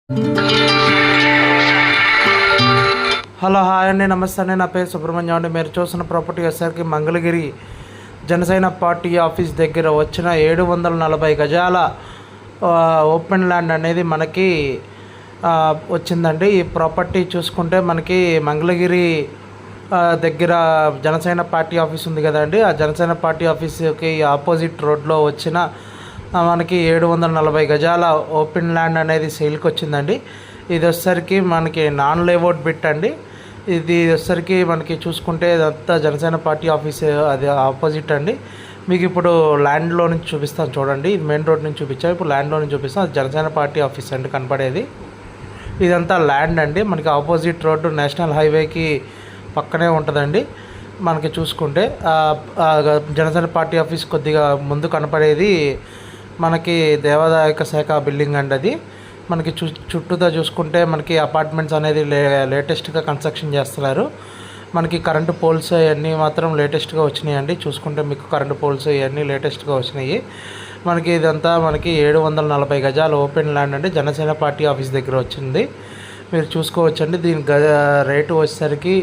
Hello hi అండి, నమస్తే అండి. నా పేరు సుబ్రహ్మణ్యం అండి. మీరు చూసిన ప్రాపర్టీ వచ్చేసరికి మంగళగిరి జనసేన పార్టీ ఆఫీస్ దగ్గర వచ్చిన 740 గజాల ఓపెన్ ల్యాండ్ అనేది మనకి వచ్చిందండి. ఈ ప్రాపర్టీ చూసుకుంటే మనకి మంగళగిరి దగ్గర జనసేన పార్టీ ఆఫీస్ ఉంది కదండి. ఆ జనసేన పార్టీ ఆఫీస్కి ఆపోజిట్ రోడ్లో వచ్చిన మనకి 740 గజాల ఓపెన్ ల్యాండ్ అనేది సేల్కి వచ్చిందండి. ఇది వచ్చేసరికి మనకి నాన్ లేఅవుట్ బిట్ అండి. ఇది వచ్చేసరికి మనకి చూసుకుంటే ఇదంతా జనసేన పార్టీ ఆఫీస్, అది ఆపోజిట్ అండి. మీకు ఇప్పుడు ల్యాండ్లో నుంచి చూపిస్తాను చూడండి. ఇది మెయిన్ రోడ్ నుంచి చూపించాను, ఇప్పుడు ల్యాండ్లో నుంచి చూపిస్తాను. అది జనసేన పార్టీ ఆఫీస్ అండి కనపడేది. ఇదంతా ల్యాండ్ అండి. మనకి ఆపోజిట్ రోడ్డు నేషనల్ హైవేకి పక్కనే ఉంటుందండి. మనకి చూసుకుంటే జనసేన పార్టీ ఆఫీస్ కొద్దిగా ముందు కనపడేది మనకి దేవాదాయ శాఖ బిల్డింగ్ అండి. అది మనకి చుట్టూతో చూసుకుంటే మనకి అపార్ట్మెంట్స్ అనేది లేటెస్ట్గా కన్స్ట్రక్షన్ చేస్తున్నారు. మనకి కరెంటు పోల్స్ ఇవన్నీ మాత్రం లేటెస్ట్గా వచ్చినాయండి. చూసుకుంటే మీకు కరెంటు పోల్స్ ఇవన్నీ లేటెస్ట్గా వచ్చినాయి. మనకి ఇదంతా మనకి 740 గజాలు ఓపెన్ ల్యాండ్ అండి. జనసేన పార్టీ ఆఫీస్ దగ్గర వచ్చింది. మీరు చూసుకోవచ్చండి. దీని రేటు వచ్చేసరికి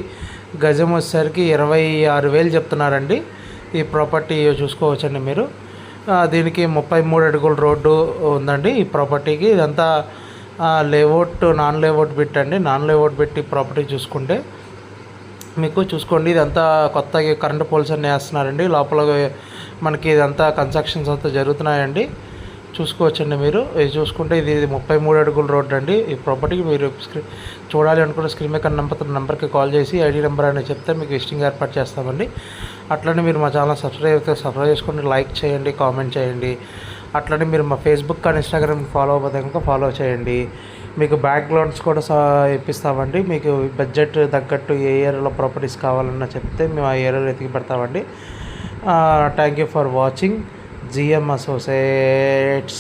గజం వచ్చేసరికి 26,000 చెప్తున్నారండి. ఈ ప్రాపర్టీ చూసుకోవచ్చండి మీరు. దీనికి 33 అడుగుల రోడ్డు ఉందండి ఈ ప్రాపర్టీకి. ఇదంతా లేఅవుట్, నాన్ లేఅవుట్ బిట్ అండి. నాన్ లేఅవుట్ బిట్ ఈ ప్రాపర్టీ చూసుకుంటే మీకు చూసుకోండి. ఇదంతా కొత్తగా కరెంటు పోల్స్ అన్నీ వేస్తున్నారండి. లోపల మనకి ఇదంతా కన్స్ట్రక్షన్స్ అంతా జరుగుతున్నాయండి. చూసుకోవచ్చండి మీరు. ఇది చూసుకుంటే ఇది 33 అడుగుల రోడ్ అండి. ఈ ప్రాపర్టీకి మీరు చూడాలి అనుకున్న స్క్రీన్ మీద నెంబర్కి కాల్ చేసి ఐడి నెంబర్ అని చెప్తే మీకు విజిటింగ్ ఏర్పాటు చేస్తామండి. అట్లనే మీరు మా ఛానల్ సబ్స్క్రైబ్ చేసుకోండి, లైక్ చేయండి, కామెంట్ చేయండి. అట్లనే మీరు మా ఫేస్బుక్ కానీ ఇన్స్టాగ్రామ్ ఫాలో అవ్వదు కనుక ఫాలో చేయండి. మీకు బ్యాక్గ్రౌండ్స్ కూడా ఇప్పిస్తామండి. మీకు బడ్జెట్ తగ్గట్టు ఏ ఏరియాలో ప్రాపర్టీస్ కావాలన్నా చెప్తే మేము ఆ ఏరియాలో ఎతికి పెడతామండి. Thank you for watching. GM Associates.